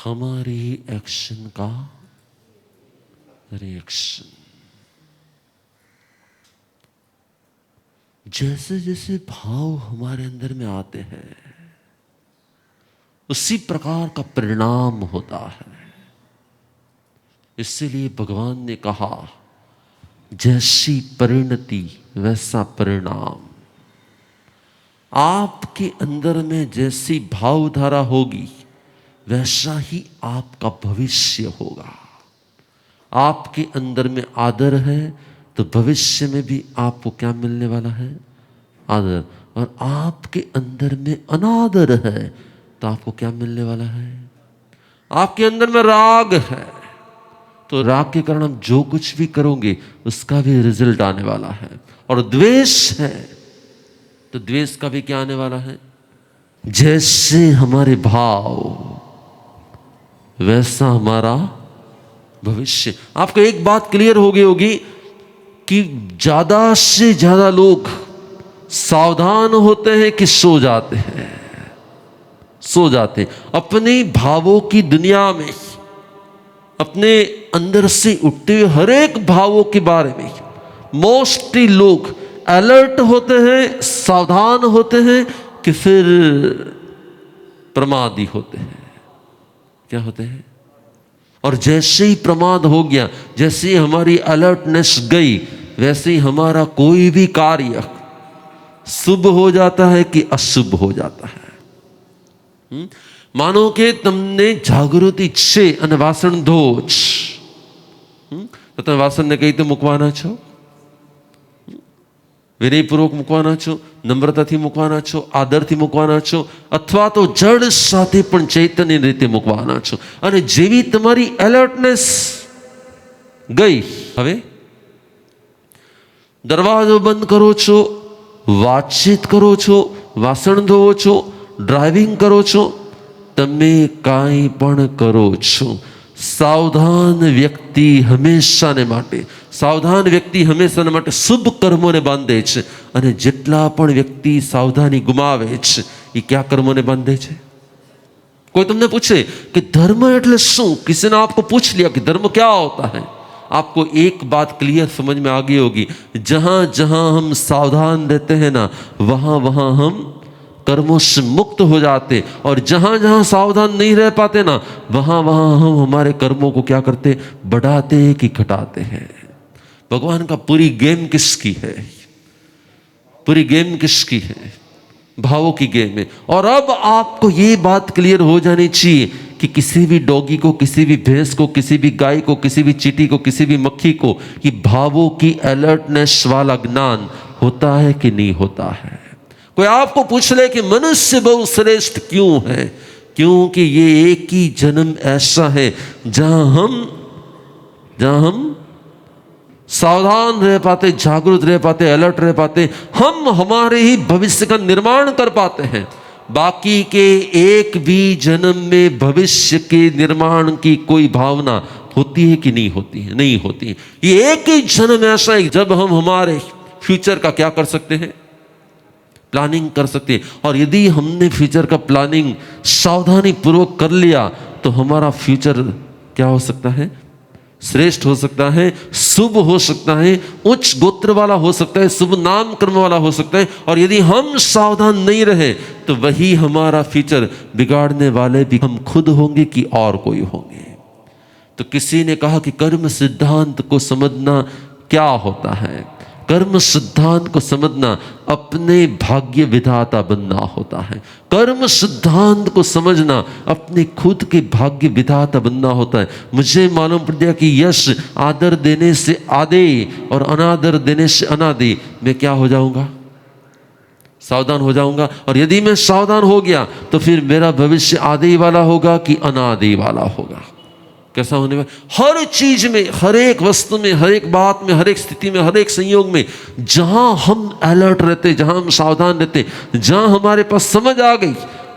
हमारे ही एक्शन का रिएक्शन। जैसे जैसे भाव हमारे अंदर में आते हैं उसी प्रकार का परिणाम होता है। इसीलिए भगवान ने कहा जैसी परिणति वैसा परिणाम। आपके अंदर में जैसी भावधारा होगी वैसा ही आपका भविष्य होगा। आपके अंदर में आदर है तो भविष्य में भी आपको क्या मिलने वाला है? आदर। और आपके अंदर में अनादर है तो आपको क्या मिलने वाला है? आपके अंदर में राग है तो राग के कारण आप जो कुछ भी करोगे उसका भी रिजल्ट आने वाला है। और द्वेष है तो द्वेष का भी क्या आने वाला है? जैसे हमारे भाव वैसा हमारा भविष्य। आपको एक बात क्लियर हो गई होगी कि ज्यादा से ज्यादा लोग सावधान होते हैं कि सो जाते हैं। सो जाते हैं अपने भावों की दुनिया में, अपने अंदर से उठते हुए हर एक भावों के बारे में मोस्टली लोग अलर्ट होते हैं, सावधान होते हैं कि फिर प्रमादी होते हैं। क्या होते हैं? और जैसे ही प्रमाद हो गया, जैसे ही हमारी अलर्टनेस गई, वैसे ही हमारा कोई भी कार्य शुभ हो जाता है कि अशुभ हो जाता है। मानो कि तुमने जागृति छे અને વાસણ ધો તો તમે વાસણને કઈ રીતે મૂકવાના છો? વિનયપૂર્વક મૂકવાના છો, નમ્રતાથી મૂકવાના છો, આદરથી મૂકવાના છો, અથવા તો જડ સાથે પણ ચૈતન્ય રીતે મૂકવાના છો। અને જેવી તમારી એલર્ટનેસ ગઈ, હવે દરવાજો બંધ કરો છો, વાતચીત કરો છો, વાસણ ધોવો છો, ડ્રાઇવિંગ કરો છો, તમે કાંઈ પણ કરો છો, સાવધાન વ્યક્તિ હંમેશાને માટે, સાવધાન વ્યક્તિ હંમેશાને માટે શુભ કર્મોને બાંધે છે। અને જેટલા પણ વ્યક્તિ સાવધાની ગુમાવે છે એ क्या કર્મોને બાંધે છે? कोई तुमने पूछे कि धर्म એટલે શું? किसी ने आपको पूछ लिया कि धर्म क्या होता है, आपको एक बात क्लियर समझ में आ गई होगी, जहां जहां हम सावधान रहते हैं ना, वहां वहां हम कर्मों से मुक्त हो जाते। और जहां जहां सावधान नहीं रह पाते ना, वहां वहां हम हमारे कर्मों को क्या करते? बढ़ाते कि घटाते हैं। भगवान का पूरी गेम किसकी है? पूरी गेम किसकी है? भावों की गेम है। और अब आपको ये बात क्लियर हो जानी चाहिए कि किसी भी डॉगी को, किसी भी भैंस को, किसी भी गाय को, किसी भी चींटी को, किसी भी मक्खी को, कि भावों की अलर्टनेस वाला ज्ञान होता है कि नहीं होता है। कोई आपको पूछ ले कि मनुष्य बहुत श्रेष्ठ क्यों है? क्योंकि ये एक ही जन्म ऐसा है जहां हम सावधान रह पाते, जागरूक रह पाते, अलर्ट रह पाते, हम हमारे ही भविष्य का निर्माण कर पाते हैं। बाकी के एक भी जन्म में भविष्य के निर्माण की कोई भावना होती है कि नहीं होती है? नहीं होती है। ये एक ही जन्म ऐसा है जब हम हमारे फ्यूचर का क्या कर सकते हैं? प्लानिंग कर सकते हैं। और यदि हमने फ्यूचर का प्लानिंग सावधानी पूर्वक कर लिया तो हमारा फ्यूचर क्या हो सकता है? श्रेष्ठ हो सकता है, शुभ हो सकता है, उच्च गोत्र वाला हो सकता है, शुभ नाम कर्म वाला हो सकता है। और यदि हम सावधान नहीं रहे तो वही हमारा फ्यूचर बिगाड़ने वाले भी हम खुद होंगे कि और कोई होंगे। तो किसी ने कहा कि कर्म सिद्धांत को समझना क्या होता है? कर्म सिद्धांत को समझना अपने भाग्य विधाता बनना होता है। कर्म सिद्धांत को समझना अपने खुद के भाग्य विधाता बनना होता है। मुझे मालूम पड़ गया कि यश आदर देने से आदेय और अनादर देने से अनादेय, मैं क्या हो जाऊंगा? सावधान हो जाऊंगा। और यदि मैं सावधान हो गया तो फिर मेरा भविष्य आदेय वाला होगा कि अनादेय वाला होगा? कैसा होने वाला? हर चीज में, हर एक वस्तु में, हर एक बात में, हर एक स्थिति में, हर एक संयोग में जहां हम अलर्ट रहते, जहां हम सावधान रहते, जहां हमारे पास समझ आ गई,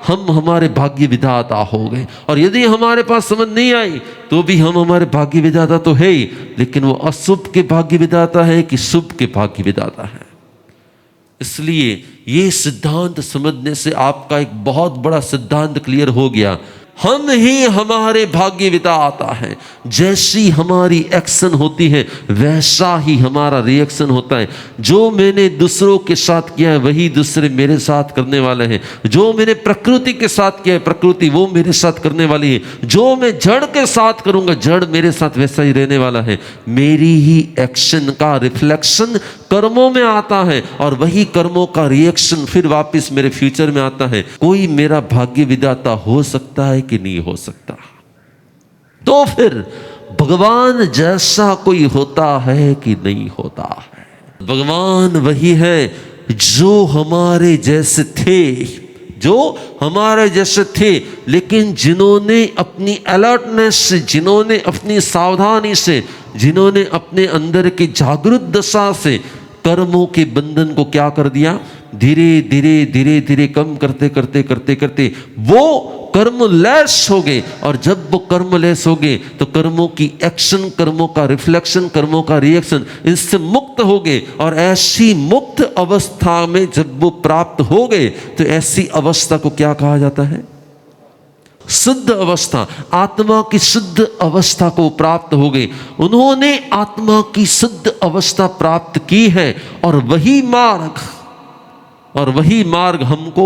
हम हमारे भाग्य विधाता हो गए। और यदि हमारे पास समझ नहीं आई तो भी हम हमारे भाग्य विधाता तो है ही, लेकिन वो अशुभ के भाग्य विधाता है कि शुभ के भाग्य विधाता है। इसलिए ये सिद्धांत समझने से आपका एक बहुत बड़ा सिद्धांत क्लियर हो गया हम ही हमारे भाग्य विधाता है। जैसी हमारी एक्शन होती है वैसा ही हमारा रिएक्शन होता है। जो मैंने दूसरों के साथ किया है वही दूसरे मेरे साथ करने वाले हैं। जो मैंने प्रकृति के साथ किया है प्रकृति वो मेरे साथ करने वाली है। जो मैं जड़ के साथ करूंगा जड़ मेरे साथ वैसा ही रहने वाला है। मेरी ही एक्शन का रिफ्लेक्शन कर्मों में आता है और वही कर्मों का रिएक्शन फिर वापस मेरे फ्यूचर में आता है। कोई मेरा भाग्य विधाता हो सकता है कि नहीं हो सकता? तो फिर भगवान जैसा कोई होता है कि नहीं होता है? भगवान वही है जो हमारे जैसे थे, जो हमारे जैसे थे, लेकिन जिन्होंने अपनी अलर्टनेस से, जिन्होंने अपनी सावधानी से, जिन्होंने अपने अंदर की जागृत दशा से कर्मों के बंधन को क्या कर दिया, धीरे धीरे धीरे धीरे कम करते करते करते करते वो कर्मलेस हो गए। और जब वो कर्मलेस हो गए तो कर्मों की एक्शन, कर्मों का रिफ्लेक्शन, कर्मों का रिएक्शन इससे मुक्त हो गए। और ऐसी मुक्त अवस्था में जब वो प्राप्त हो गए तो ऐसी अवस्था को क्या कहा जाता है? शुद्ध अवस्था। आत्मा की शुद्ध अवस्था को प्राप्त हो गए। उन्होंने आत्मा की शुद्ध अवस्था प्राप्त की है और वही मार्ग हमको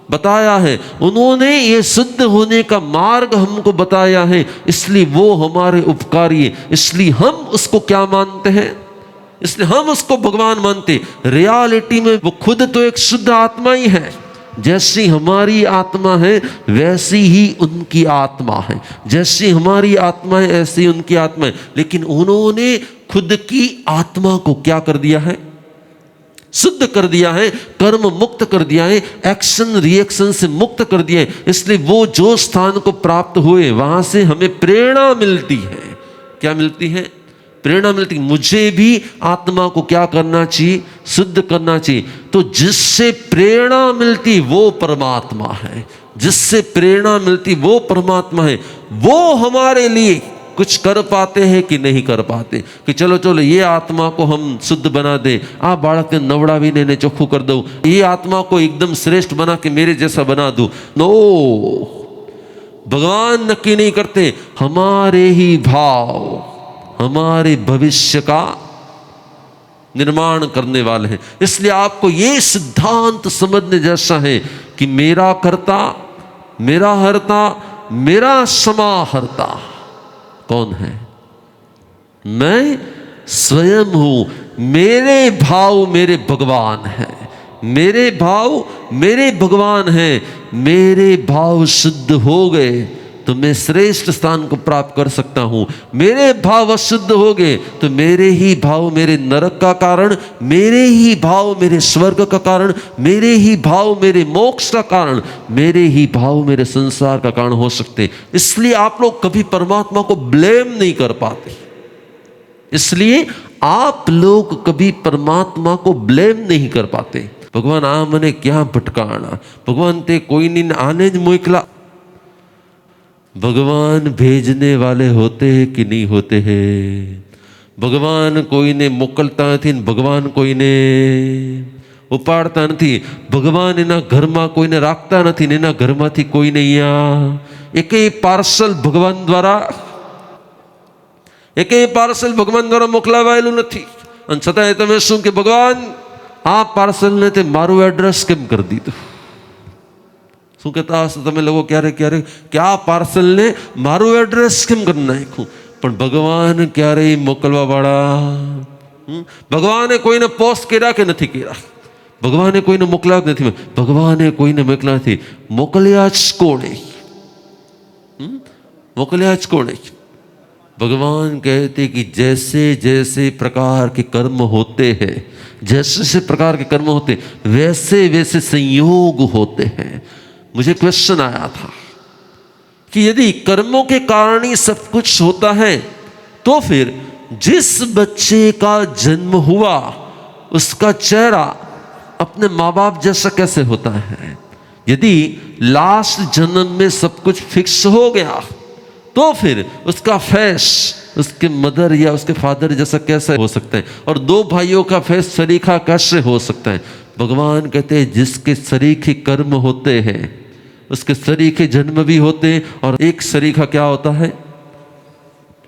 बताया है। उन्होंने ये शुद्ध होने का मार्ग हमको बताया है, इसलिए वो हमारे उपकारी है। इसलिए हम उसको क्या मानते हैं? इसलिए हम उसको भगवान मानते। रियलिटी में वो खुद तो एक शुद्ध आत्मा ही है। जैसी हमारी आत्मा है वैसी ही उनकी आत्मा है। जैसी हमारी आत्मा है ऐसी उनकी आत्मा है। लेकिन उन्होंने खुद की आत्मा को क्या कर दिया है? शुद्ध कर दिया है, कर्म मुक्त कर दिया है, एक्शन रिएक्शन से मुक्त कर दिया है। इसलिए वो जो स्थान को प्राप्त हुए वहां से हमें प्रेरणा मिलती है। क्या मिलती है? प्रेरणा मिलती है। मुझे भी आत्मा को क्या करना चाहिए? शुद्ध करना चाहिए। तो जिससे प्रेरणा मिलती वो परमात्मा है। जिससे प्रेरणा मिलती वो परमात्मा है। वो हमारे लिए कुछ कर पाते हैं कि नहीं कर पाते? कि चलो चलो ये आत्मा को हम शुद्ध बना दे, आप बालक ने नवड़ा भी ने चोखू कर दो, ये आत्मा को एकदम श्रेष्ठ बना के मेरे जैसा बना दो। नो, भगवान नक्की नहीं करते। हमारे ही भाव हमारे भविष्य का निर्माण करने वाले हैं। इसलिए आपको ये सिद्धांत समझने जैसा है कि मेरा कर्ता, मेरा हर्ता, मेरा समाहर्ता कौन है? मैं स्वयं हूं। मेरे भाव मेरे भगवान हैं। मेरे भाव मेरे भगवान हैं। मेरे भाव शुद्ध हो गए तो मैं श्रेष्ठ स्थान को प्राप्त कर सकता हूं। मेरे भाव अशुद्ध हो गए तो मेरे ही भाव मेरे नरक का कारण, मेरे ही भाव मेरे स्वर्ग का कारण, मेरे ही भाव मेरे मोक्ष का कारण, मेरे ही भाव मेरे संसार का कारण हो सकते। इसलिए आप लोग कभी परमात्मा को ब्लेम नहीं कर पाते। इसलिए आप लोग कभी परमात्मा को ब्लेम नहीं कर पाते। भगवान आ मने क्या भटकाना, भगवान ते कोई नहीं आने ज मोकला। भगवान भेजने वाले होते हैं कि नहीं होते हैं? भगवान कोई ने मोकलता नहीं, भगवान कोई ने उपाड़ता नहीं, भगवान एना घर में कोई ने राखता नहीं, एना घर में कोई नहीं आ। एक पार्सल भगवान द्वारा मोकलावायेलुं नथी। अने छतांय तमे शुं के भगवान आ पार्सल ने ते मारू एड्रेस केम कर दीधुं? શું કહેતા હશો તમે લોકો ક્યારેક ક્યારેક કે આ પાર્સલને મારું એડ્રેસ કેમ કરી નાખ્યું? પણ ભગવાન ક્યારેય મોકલવા વાળા, ભગવાને કોઈને પોસ્ટ કર્યા કે નથી કર્યા? ભગવાને કોઈને મોકલ્યા જ નથી? ભગવાને કોઈને મોકલ્યા નથી। મોકલ્યા જ કોણે? મોકલ્યા જ કોણે? भगवान कहते कि जैसे जैसे प्रकार के कर्म होते हैं, जैसे जैसे प्रकार के कर्म होते वैसे वैसे संयोग होते हैं। मुझे क्वेश्चन आया था कि यदि कर्मों के कारण ही सब कुछ होता है तो फिर जिस बच्चे का जन्म हुआ उसका चेहरा अपने माँ बाप जैसा कैसे होता है? यदि लास्ट जन्म में सब कुछ फिक्स हो गया तो फिर उसका फेस उसके मदर या उसके फादर जैसा कैसे हो सकता है? और दो भाइयों का फेस सरीखा कैसे हो सकता है? भगवान कहते हैं जिसके सरीखे कर्म होते हैं उसके सरीखे जन्म भी होते हैं, और एक सरीखा क्या होता है,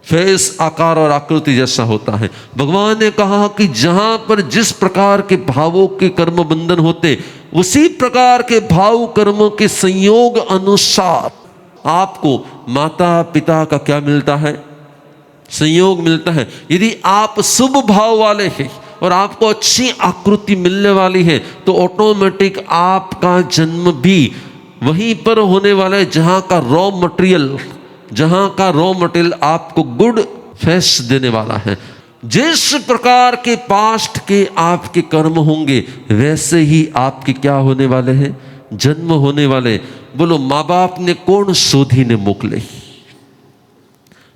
फेस आकार और आकृति जैसा होता है। भगवान ने कहा कि जहां पर जिस प्रकार के भावों के कर्म बंधन होते, उसी प्रकार के भाव कर्मों के संयोग अनुसार आपको माता पिता का क्या मिलता है, संयोग मिलता है। यदि आप शुभ भाव वाले हैं और आपको अच्छी आकृति मिलने वाली है, तो ऑटोमेटिक आपका जन्म भी वहीं पर होने वाला है जहां का रॉ मटेरियल आपको गुड फेस देने वाला है। जिस प्रकार के पास्ट के आपके कर्म होंगे, वैसे ही आपके क्या होने वाले हैं, जन्म होने वाले। बोलो, माँ बाप ने कोण शोधी ने मोकले,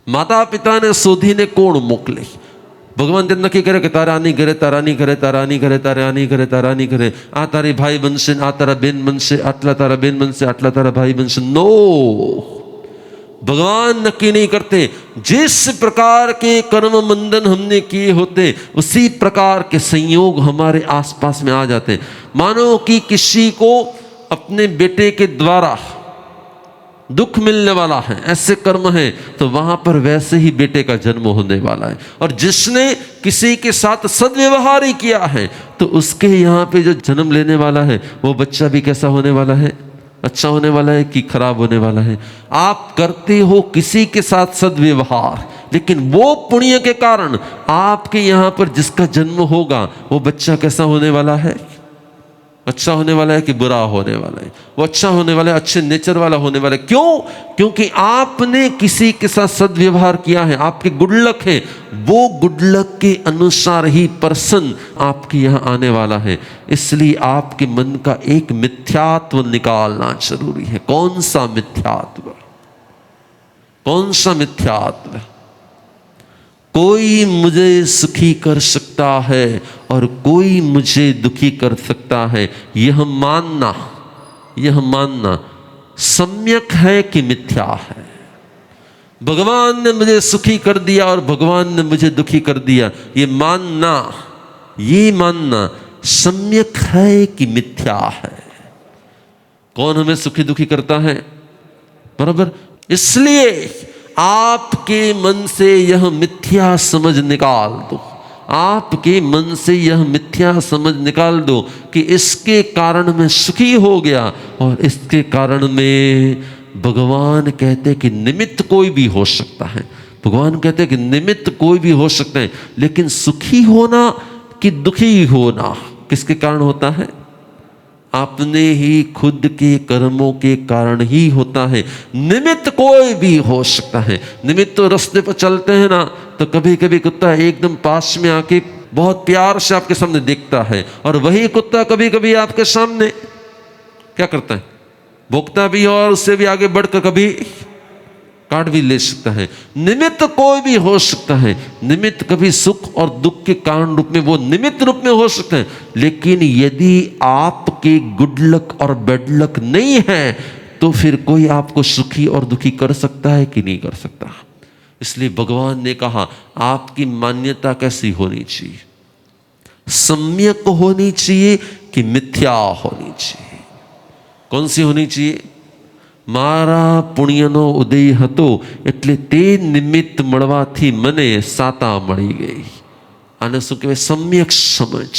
माता पिता ने शोधी ने कोण मोकले। भगवान जब नक्की करे कि तारा नहीं करे, तारा नहीं करे, तारा नहीं करे, तारा नहीं करे, तारा नहीं करे, आ तारी भाई बनसे, आ तारा बेन बनसे, आटला तारा बेन बनसे, आटला तारा भाई बनसे। नो, भगवान नक्की नहीं करते। जिस प्रकार के कर्म बंधन हमने किए होते, उसी प्रकार के संयोग हमारे आसपास में आ जाते। मानो कि किसी को अपने बेटे के द्वारा दुख मिलने वाला है, ऐसे कर्म है, तो वहां पर वैसे ही बेटे का जन्म होने वाला है। और जिसने किसी के साथ सद्व्यवहार ही किया है, तो उसके यहाँ पे जो जन्म लेने वाला है, वो बच्चा भी कैसा होने वाला है, अच्छा होने वाला है कि खराब होने वाला है। आप करते हो किसी के साथ सद्व्यवहार, लेकिन वो पुण्य के कारण आपके यहाँ पर जिसका जन्म होगा, वो बच्चा कैसा होने वाला है, अच्छा होने वाला है कि बुरा होने वाला है। वो अच्छा होने वाला है, अच्छे नेचर वाला होने वाला है। क्यों? क्योंकि आपने किसी के साथ सद्व्यवहार किया है, आपके गुड लक है। वो गुड लक के अनुसार ही पर्सन आपके यहाँ आने वाला है। इसलिए आपके मन का एक मिथ्यात्व निकालना जरूरी है। कौन सा मिथ्यात्व? कौन सा मिथ्यात्व? कोई मुझे सुखी कर सकता है और कोई मुझे दुखी कर सकता है, यह मानना सम्यक है कि मिथ्या है। भगवान ने मुझे सुखी कर दिया और भगवान ने मुझे दुखी कर दिया, ये मानना सम्यक है कि मिथ्या है। कौन हमें सुखी दुखी करता है? बराबर। इसलिए आपके मन से यह मिथ्या समझ निकाल दो, आपके मन से यह मिथ्या समझ निकाल दो कि इसके कारण मैं सुखी हो गया, और इसके कारण में भगवान कहते कि निमित्त कोई भी हो सकता है। भगवान कहते कि निमित्त कोई भी हो सकता है, लेकिन सुखी होना कि दुखी होना किसके कारण होता है? अपने ही खुद के कर्मों के कारण ही होता है। निमित्त कोई भी हो सकता है। निमित्त तो रास्ते पर चलते हैं ना, तो कभी कभी कुत्ता एकदम पास में आके बहुत प्यार से आपके सामने देखता है, और वही कुत्ता कभी कभी आपके सामने क्या करता है, भोंकता भी है और उससे भी आगे बढ़कर कभी काट भी ले सकता है। निमित्त कोई भी हो सकता है। निमित्त कभी सुख और दुख के कारण रूप में, वो निमित्त रूप में हो सकता है। लेकिन यदि आपके गुड लक और बैड लक नहीं है, तो फिर कोई आपको सुखी और दुखी कर सकता है कि नहीं कर सकता। इसलिए भगवान ने कहा आपकी मान्यता कैसी होनी चाहिए? सम्यक होनी चाहिए कि मिथ्या होनी चाहिए? कौन सी होनी चाहिए? મારા પુણ્યનો ઉદય હતો એટલે તે નિમિત્ત મળવાથી મને સાતા મળી ગઈ। આને શું કહેવાય? सम्यक समझ।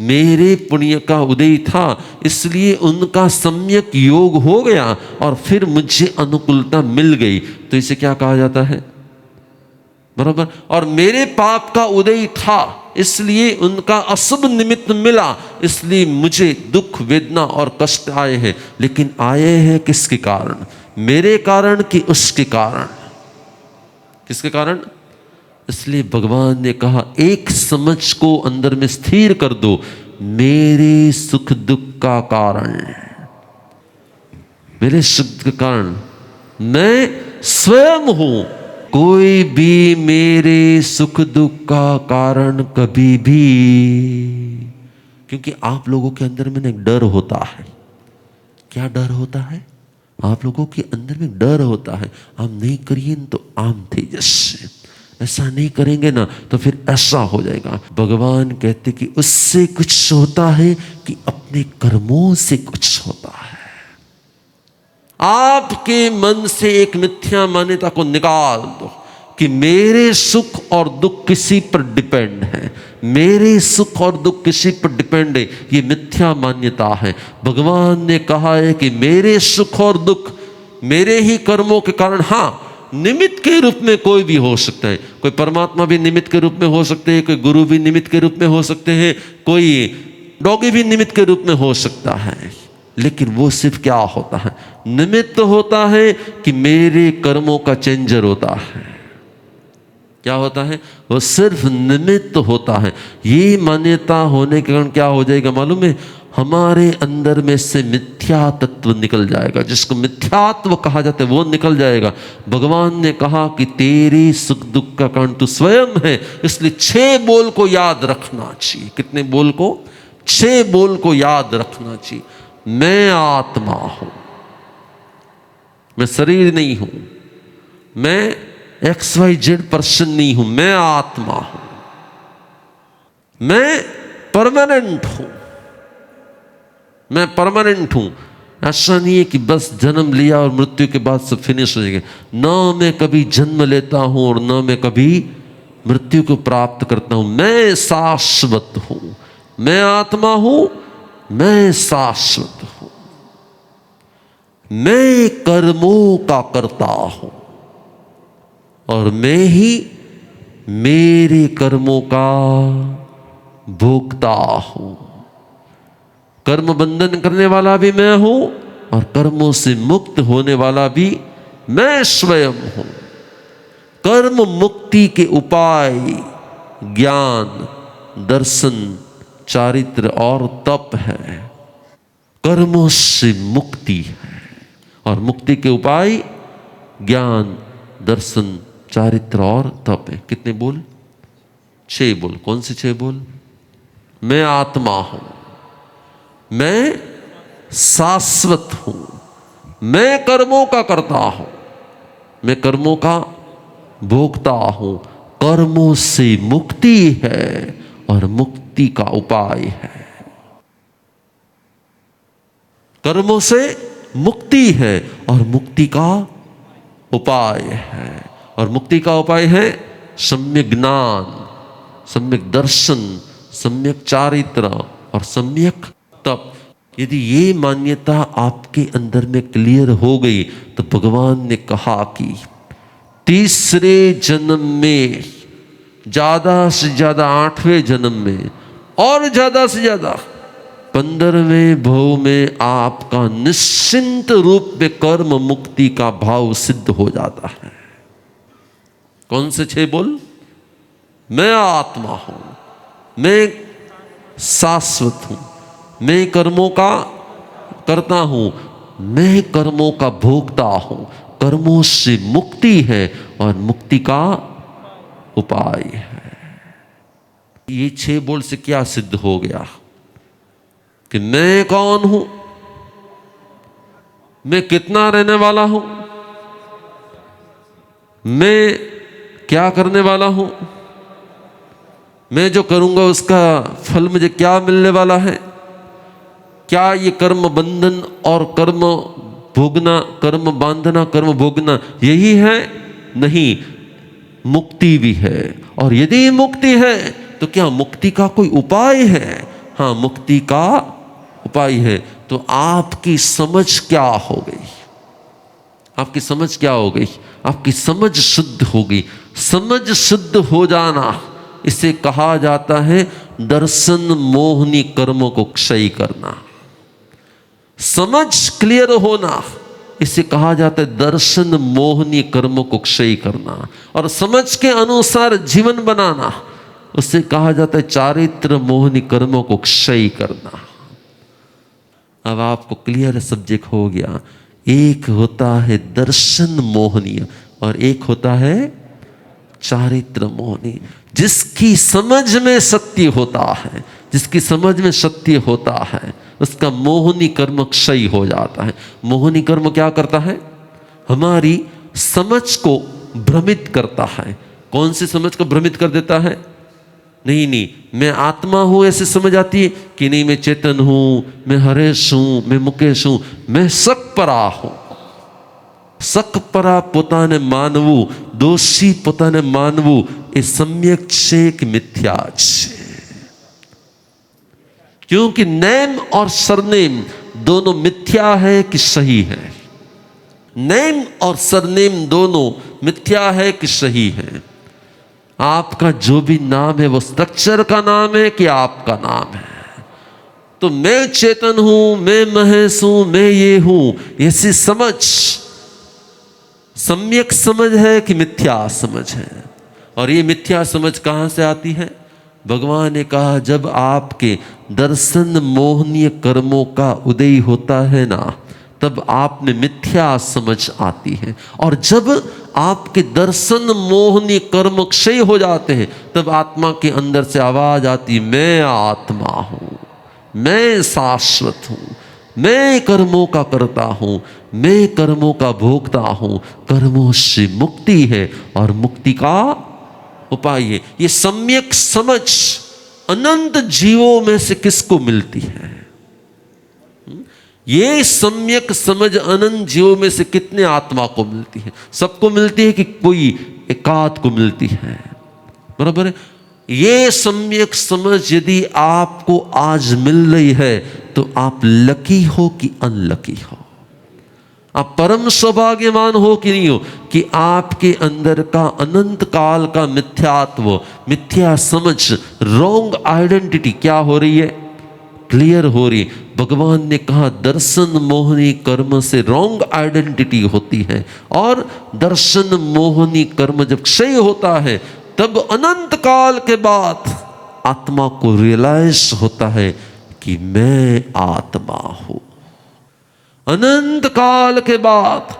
मेरे पुण्य का उदय था, इसलिए उनका सम्यक योग हो गया और फिर मुझे अनुकूलता मिल गई, तो इसे क्या कहा जाता है? बराबर। और मेरे पाप का उदय था, इसलिए उनका अशुभ निमित्त मिला, इसलिए मुझे दुख वेदना और कष्ट आए हैं। लेकिन आए हैं किसके कारण? मेरे कारण कि उसके कारण? किसके कारण? इसलिए भगवान ने कहा एक समझ को अंदर में स्थिर कर दो, मेरे सुख दुख का कारण, मेरे सुख के कारण मैं स्वयं हूं। कोई भी मेरे सुख दुख का कारण कभी भी, क्योंकि आप लोगों के अंदर में एक डर होता है। क्या डर होता है? आप लोगों के अंदर में डर होता है, हम नहीं करिए तो आम थे जैसे, ऐसा नहीं करेंगे ना तो फिर ऐसा हो जाएगा। भगवान कहते कि उससे कुछ होता है कि अपने कर्मों से कुछ होता है। आपके मन से एक मिथ्या मान्यता को निकाल दो कि मेरे सुख और दुख किसी पर डिपेंड है, मेरे सुख और दुख किसी पर डिपेंड है। ये मिथ्या मान्यता है। भगवान ने कहा है कि मेरे सुख और दुख मेरे ही कर्मों के कारण, हाँ निमित्त के रूप में कोई भी हो सकता है, कोई परमात्मा भी निमित्त के रूप में हो सकते हैं, कोई गुरु भी निमित्त के रूप में हो सकते हैं, कोई डॉगी भी निमित्त के रूप में हो सकता है। लेकिन वो सिर्फ क्या होता है? निमित्त होता है कि मेरे कर्मों का चेंजर होता है। क्या होता है? वो सिर्फ निमित्त होता है। ये मान्यता होने के कारण क्या हो जाएगा मालूम है? हमारे अंदर में से मिथ्या तत्व निकल जाएगा, जिसको मिथ्यात्व कहा जाता है वो निकल जाएगा। भगवान ने कहा कि तेरे सुख दुख का कारण तू स्वयं है, इसलिए 6 बोल को याद रखना चाहिए। कितने बोल को? 6 बोल को याद रखना चाहिए। मैं आत्मा हूं, मैं शरीर नहीं हूं, मैं XYZ पर्सन नहीं हूं, मैं आत्मा हूं, मैं परमानेंट हूं, मैं परमानेंट हूं। ऐसा नहीं है कि बस जन्म लिया और मृत्यु के बाद सब फिनिश हो जाएगा। ना मैं कभी जन्म लेता हूं और ना मैं कभी मृत्यु को प्राप्त करता हूं। मैं शाश्वत हूं, मैं आत्मा हूं, मैं शाश्वत हूं, मैं कर्मों का करता हूं और मैं ही मेरे कर्मों का भोगता हूं। कर्म बंधन करने वाला भी मैं हूं और कर्मों से मुक्त होने वाला भी मैं स्वयं हूं। कर्म मुक्ति के उपाय ज्ञान, दर्शन, चारित्र और तप है। कर्मों से मुक्ति है और मुक्ति के उपाय ज्ञान, दर्शन, चारित्र और तप है। कितने बोल? 6 बोल। कौन से 6 बोल? मैं आत्मा हूं, मैं शाश्वत हूं, मैं कर्मों का करता हूं, मैं कर्मों का भोगता हूं, कर्मों से मुक्ति है और मुक्ति का उपाय है। कर्मों से मुक्ति है और मुक्ति का उपाय है। और मुक्ति का उपाय है सम्यक ज्ञान, सम्यक दर्शन, सम्यक चारित्र और सम्यक तप। यदि ये मान्यता आपके अंदर में क्लियर हो गई तो भगवान ने कहा कि तीसरे जन्म में, ज्यादा से ज्यादा 8वें जन्म में और ज्यादा से ज्यादा 15वें भव में आपका निश्चिंत रूप में कर्म मुक्ति का भाव सिद्ध हो जाता है। कौन से 6 बोल? मैं आत्मा हूं, मैं शाश्वत हूं, मैं कर्मों का करता हूं, मैं कर्मों का भोगता हूं, कर्मों से मुक्ति है और मुक्ति का उपाय है। ये 6 बोल से क्या सिद्ध हो गया? कि मैं कौन हूं, मैं कितना रहने वाला हूं, मैं क्या करने वाला हूं, मैं जो करूंगा उसका फल मुझे क्या मिलने वाला है। क्या ये कर्म बंधन और कर्म भोगना, कर्म बांधना, कर्म भोगना यही है? नहीं, मुक्ति भी है। और यदि मुक्ति है तो क्या मुक्ति का कोई उपाय है? हाँ, मुक्ति का उपाय है। तो आपकी समझ क्या हो गई? आपकी समझ क्या हो गई? आपकी समझ शुद्ध हो गई। समझ शुद्ध हो जाना, इसे कहा जाता है दर्शन मोहनी कर्मों को क्षय करना। समझ क्लियर होना, इसे कहा जाता है दर्शन मोहनी कर्मों को क्षय करना। और समझ के अनुसार जीवन बनाना, उसे कहा जाता है चारित्र मोहनी कर्मों को क्षय करना। अब आपको क्लियर सब्जेक्ट हो गया। एक होता है दर्शन मोहनीय और एक होता है चारित्र मोहनी। जिसकी समझ में सत्य होता है, जिसकी समझ में सत्य होता है, उसका मोहनी कर्म क्षय हो जाता है। मोहनी कर्म क्या करता है? हमारी समझ को भ्रमित करता है। कौन सी समझ को भ्रमित कर देता है? नहीं, मैं आत्मा हूं ऐसे समझ आती है कि नहीं, मैं चेतन हूं, मैं हरेश हूं, मैं मुकेश हूं, मैं सकपरा हूं। શક પરા પોતાને માનવું, દોષી પોતાને માનવું એ સમ્યક છે કે મિથ્યા છે? क्योंकि नेम और सरनेम दोनों मिथ्या है कि सही है? नेम और सरनेम दोनों मिथ्या है कि सही है? आपका जो भी नाम है वो स्ट्रक्चर का नाम है कि आपका नाम है? तो मैं चेतन हूं, मैं महेश हूं, मैं ये हूं, ऐसी समझ सम्यक समझ है कि मिथ्या समझ है? और ये मिथ्या समझ कहां से आती है? भगवान ने कहा जब आपके दर्शन मोहनीय कर्मों का उदय होता है ना, तब आप में मिथ्या समझ आती है। और जब आपके दर्शन मोहनीय कर्म क्षय हो जाते हैं, तब आत्मा के अंदर से आवाज आती, मैं आत्मा हूं, मैं शाश्वत हूं, मैं कर्मों का करता हूं, मैं कर्मों का भोगता हूं। कर्मों से मुक्ति है और मुक्ति का उपाय है। ये सम्यक समझ अनंत जीवों में से किसको मिलती है? ये सम्यक समझ अनंत जीवों में से कितने आत्मा को मिलती है? सबको मिलती है कि कोई एकाध को मिलती है? बराबर है। ये सम्यक समझ यदि आपको आज मिल रही है तो आप लकी हो कि अनलकी हो? आप परम सौभाग्यवान हो कि नहीं हो कि आपके अंदर का अनंत काल का मिथ्यात्व, मिथ्या समझ, रॉन्ग आइडेंटिटी क्या हो रही है? क्लियर हो रही। भगवान ने कहा दर्शन मोहनी कर्म से रॉन्ग आइडेंटिटी होती है, और दर्शन मोहनी कर्म जब क्षय होता है तब अनंत काल के बाद आत्मा को रियलाइज होता है कि मैं आत्मा हूं। अनंत काल के बाद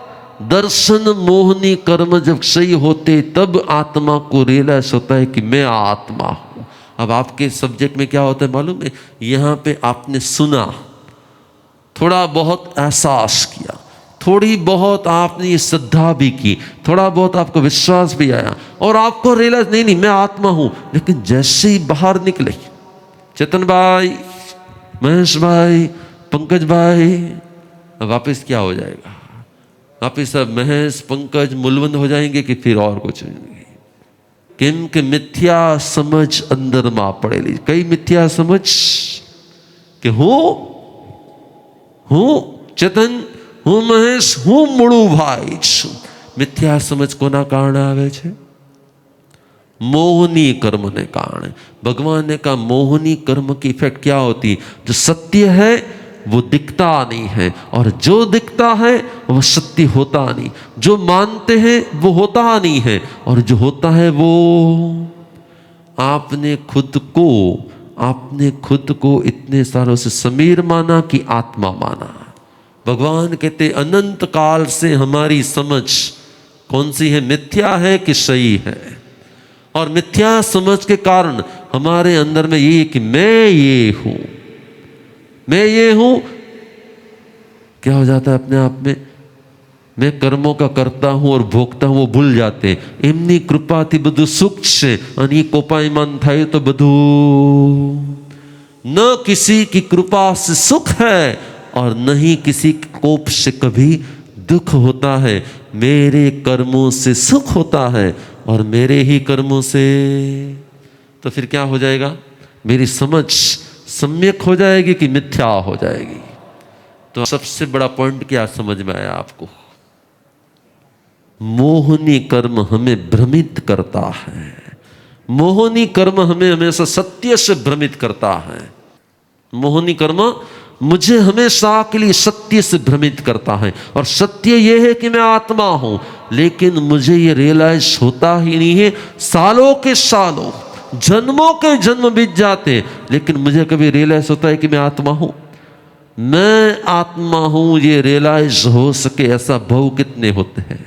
दर्शन मोहनी कर्म जब क्षय होते तब आत्मा को रियलाइज होता है कि मैं आत्मा हूं। अब आपके सब्जेक्ट में क्या होता है मालूम है? यहां पे आपने सुना, थोड़ा बहुत एहसास किया, थोड़ी बहुत आपने ये श्रद्धा भी की, थोड़ा बहुत आपको विश्वास भी आया, और आपको रियलाइज नहीं मैं आत्मा हूं। लेकिन जैसे ही बाहर निकले, चेतन भाई, महेश भाई, पंकज भाई, वापस क्या हो जाएगा? वापस सब महेश, पंकज, मूलवंत हो जाएंगे कि फिर और कुछ? केम के मिथ्या समझ अंदर में पड़ेली। कई मिथ्या समझ कि हूं चेतन, हूं महेश, हूं मुळू भाई छू। मिथ्या समझ कोना कारण आवे छे? मोहनी कर्म ने कारण। भगवान ने कहा मोहनी कर्म की इफेक्ट क्या होती? जो सत्य है वो दिखता नहीं है, और जो दिखता है वह सत्य होता नहीं। जो मानते हैं वो होता नहीं है, और जो होता है वो आपने खुद को इतने सालों से समीर माना कि आत्मा माना। भगवान कहते अनंत काल से हमारी समझ कौन सी है? मिथ्या है कि सही है? और मिथ्या समझ के कारण हमारे अंदर में ये कि मैं ये हूं, मैं ये हूं। क्या हो जाता है अपने आप में? मैं कर्मों का करता हूं और भोगता हूं, वो भूल जाते हैं। एमनी कृपाथी बधु सुख छे, अने कोपायमान थाय तो बधु न किसी की कृपा से सुख है और न ही किसी कोप से कभी दुख होता है। मेरे कर्मों से सुख होता है और मेरे ही कर्मों से। तो फिर क्या हो जाएगा? मेरी समझ सम्यक हो जाएगी कि मिथ्या हो जाएगी? तो सबसे बड़ा पॉइंट क्या समझ में आया आपको? मोहनी कर्म हमें भ्रमित करता है। मोहनी कर्म हमें हमेशा सत्य से भ्रमित करता है। मोहनी कर्म मुझे हमेशा के लिए सत्य से भ्रमित करता है, और सत्य यह है कि मैं आत्मा हूं, लेकिन मुझे यह रियलाइज होता ही नहीं है। सालों के सालों, जन्मों के जन्म बीत जाते, लेकिन मुझे कभी रियलाइज होता है कि मैं आत्मा हूं। मैं आत्मा हूं ये रियलाइज हो सके ऐसा भाव कितने होते हैं?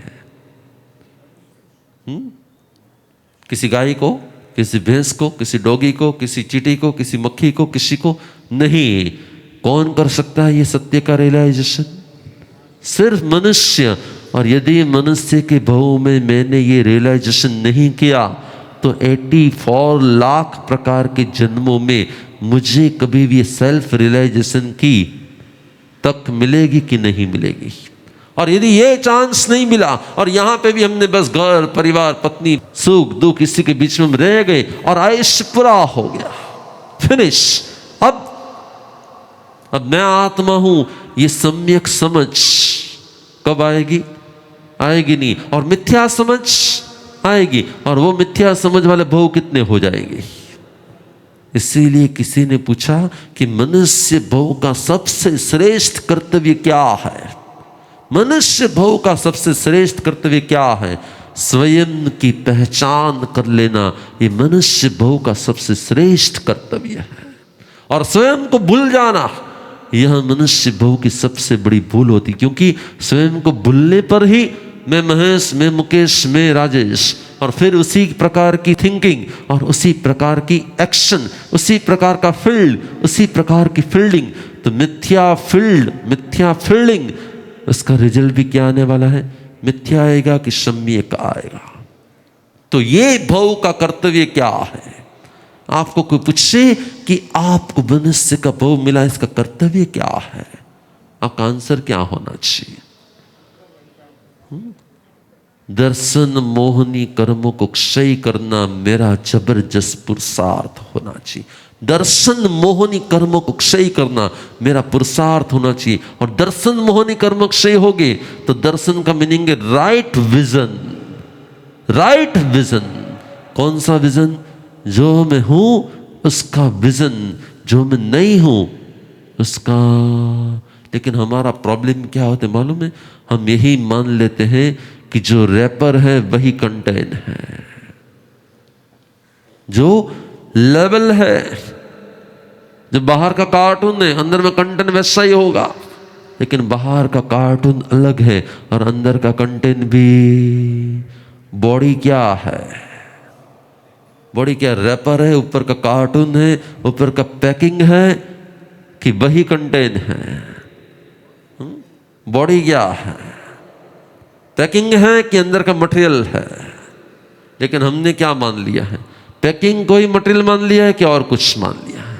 किसी गाय को, किसी भैंस को, किसी डॉगी को, किसी चींटी को, किसी मक्खी को, किसी को नहीं। कौन कर सकता है ये सत्य का रियलाइजेशन? सिर्फ मनुष्य। और यदि मनुष्य के भाव में मैंने ये रियलाइजेशन नहीं किया तो 84 लाख प्रकार के जन्मों में मुझे कभी भी सेल्फ रियलाइजेशन की तक मिलेगी कि नहीं मिलेगी? और यदि ये चांस नहीं मिला और यहाँ पे भी हमने बस घर परिवार पत्नी सुख दुख इसी के बीच में हम रह गए और आयुष्य पूरा हो गया, फिनिश, अब मैं आत्मा हूं, ये सम्यक समझ कब आएगी? आएगी नहीं। और मिथ्या समझ आएगी, और वो मिथ्या समझ वाले बहु कितने हो जाएंगे। इसीलिए किसी ने पूछा कि मनुष्य बहु का सबसे श्रेष्ठ कर्तव्य क्या है? मनुष्य बहु का सबसे श्रेष्ठ कर्तव्य क्या है? स्वयं की पहचान कर लेना, ये मनुष्य बहु का सबसे श्रेष्ठ कर्तव्य है। और स्वयं को भूल जाना, यह मनुष्य बहु की सबसे बड़ी भूल होती, क्योंकि स्वयं को भूलने पर ही मैं महेश, मैं मुकेश, मैं राजेश, और फिर उसी प्रकार की थिंकिंग और उसी प्रकार की एक्शन, उसी प्रकार का फील्ड, उसी प्रकार की फील्डिंग, तो मिथ्या फील्ड, मिथ्या फील्डिंग, उसका रिजल्ट भी क्या आने वाला है? मिथ्या आएगा कि सम्यक आएगा। तो ये भव का कर्तव्य क्या है? आपको कोई पूछे कि आपको मनुष्य का भव मिला, इसका कर्तव्य क्या है? आपका आंसर क्या होना चाहिए? दर्शन मोहनी कर्मों को क्षय करना मेरा जबरदस्त पुरुषार्थ होना चाहिए। दर्शन मोहनी कर्मों को क्षय करना मेरा पुरुषार्थ होना चाहिए। और दर्शन मोहनी कर्म क्षय हो गए तो दर्शन का मीनिंग है राइट विजन। राइट विजन, कौन सा विजन? जो मैं हूं उसका विजन, जो मैं नहीं हूं उसका। लेकिन हमारा प्रॉब्लम क्या होता है मालूम है? हम यही मान लेते हैं कि जो रैपर है वही कंटेंट है, जो लेवल है, जो बाहर का कार्टून है अंदर में कंटेंट वैसा ही होगा। लेकिन बाहर का कार्टून अलग है और अंदर का कंटेंट भी। बॉडी क्या है? बॉडी क्या? रैपर है, ऊपर का कार्टून है, ऊपर का पैकिंग है कि वही कंटेंट है? बॉडी क्या है? पैकिंग है कि अंदर का मटेरियल है? लेकिन हमने क्या मान लिया है? पैकिंग को ही मटेरियल मान लिया है कि और कुछ मान लिया है?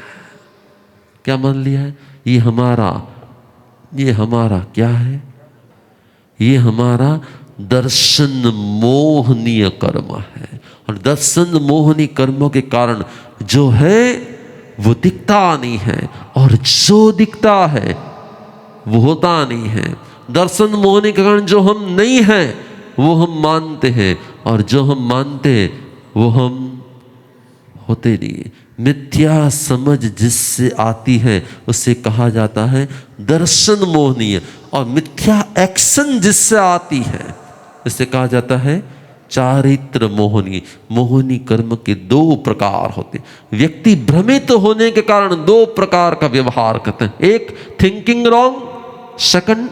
क्या मान लिया है? ये हमारा क्या है? ये हमारा दर्शन मोहनीय कर्म है। और दर्शन मोहनी कर्मों के कारण जो है वो दिखता नहीं है, और जो दिखता है वो होता नहीं है। दर्शन मोहनी के कारण जो हम नहीं हैं वो हम मानते हैं, और जो हम मानते हैं वो हम होते नहीं। मिथ्या समझ जिससे आती है उसे कहा जाता है दर्शन मोहनीय, और मिथ्या एक्शन जिससे आती है इसे कहा जाता है चारित्र मोहनी। मोहनी कर्म के दो प्रकार होते हैं। व्यक्ति भ्रमित होने के कारण दो प्रकार का व्यवहार करते हैं। एक thinking wrong, second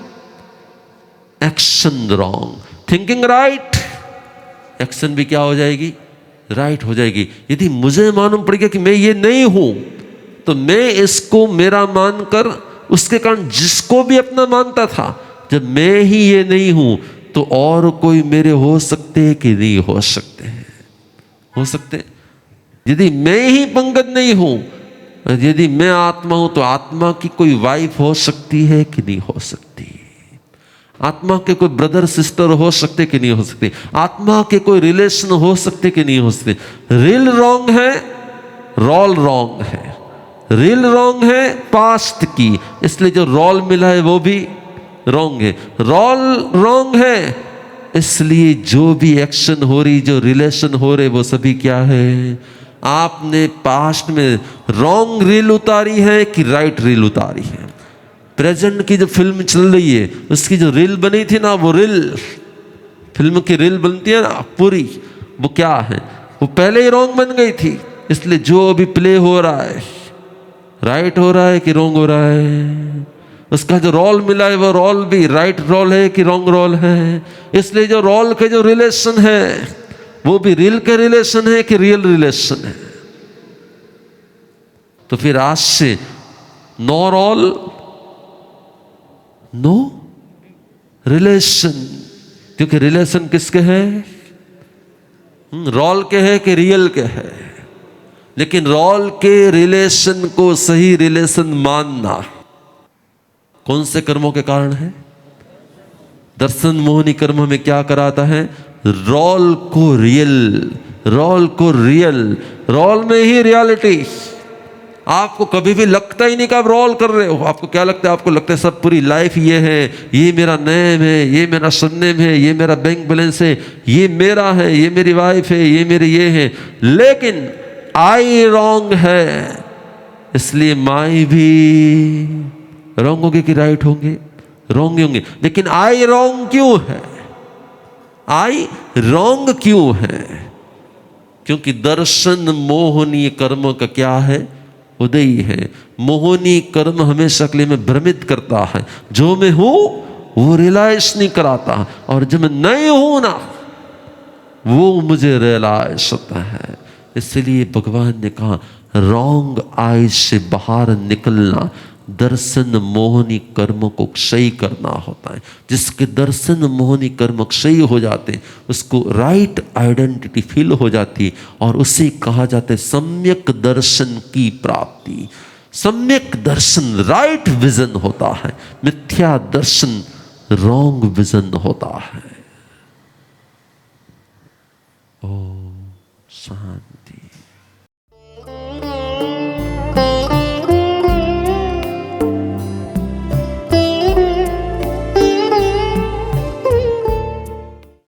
action wrong. Thinking right, action भी क्या हो जाएगी? राइट हो जाएगी। यदि मुझे मालूम पड़ गया कि मैं ये नहीं हूं तो मैं इसको मेरा मानकर उसके कारण जिसको भी अपना मानता था, जब मैं ही ये नहीं हूं तो और कोई मेरे हो सकते हैं कि नहीं हो सकते? हो सकते। यदि मैं ही पंकज नहीं हूं, यदि मैं आत्मा हूं तो आत्मा की कोई वाइफ हो सकती है कि नहीं हो सकती? आत्मा के कोई ब्रदर सिस्टर हो सकते कि नहीं हो सकते? आत्मा के कोई रिलेशन हो सकते कि नहीं हो सकते? रिल रॉन्ग है, रोल रॉन्ग है। रिल रॉन्ग है पास्ट की, इसलिए जो रोल मिला है वो भी रॉन्ग है। रोल रॉन्ग है इसलिए जो भी एक्शन हो रही, जो रिलेशन हो रहे, वो सभी क्या है? आपने पास्ट में रॉन्ग रील उतारी है कि राइट रील उतारी है? प्रेजेंट की जो फिल्म चल रही है उसकी जो रील बनी थी ना, वो रील, फिल्म की रील बनती है ना पूरी, वो क्या है? वो पहले ही रॉन्ग बन गई थी। इसलिए जो अभी प्ले हो रहा है राइट हो रहा है कि रॉन्ग हो रहा है? उसका जो रोल मिला है वो रोल भी राइट रोल है कि रॉन्ग रोल है? इसलिए जो रोल के जो रिलेशन है वो भी रियल के रिलेशन है कि रियल रिलेशन है? तो फिर आज से नो रोल नो रिलेशन, क्योंकि रिलेशन किसके है? रोल के है कि रियल के है? लेकिन रोल के रिलेशन को सही रिलेशन मानना कौन से कर्मों के कारण है? दर्शन मोहनी कर्म हमें क्या कराता है? रोल को रियल, रोल को रियल, रोल में ही रियलिटी। आपको कभी भी लगता ही नहीं कि आप रोल कर रहे हो। आपको क्या लगता है? आपको लगता है सब पूरी लाइफ ये है, ये मेरा नेम है, ये मेरा सरनेम है, ये मेरा बैंक बैलेंस है, ये मेरा है, ये मेरी वाइफ है, ये मेरे ये है। लेकिन आई रॉन्ग है, इसलिए माई भी रॉन्ग होंगे कि राइट होंगे? रॉन्ग होंगे। लेकिन आई रॉन्ग क्यों है? आई रॉन्ग क्यों है? क्योंकि दर्शन मोहनीय कर्म का क्या है? उदय है। मोहनी कर्म हमेशा के लिए में भ्रमित करता है। जो मैं हूं वो रियलाइज नहीं कराता, और जब मैं नहीं हूं ना वो मुझे रियलाइज होता है। इसलिए भगवान ने कहा रॉन्ग आई से बाहर निकलना दर्शन मोहनी कर्म को क्षय करना होता है। जिसके दर्शन मोहनी कर्म क्षय हो जाते हैं उसको राइट आइडेंटिटी फील हो जाती है, और उसे कहा जाता है सम्यक दर्शन की प्राप्ति। सम्यक दर्शन राइट विजन होता है, मिथ्या दर्शन रॉन्ग विजन होता है। ओम शांति।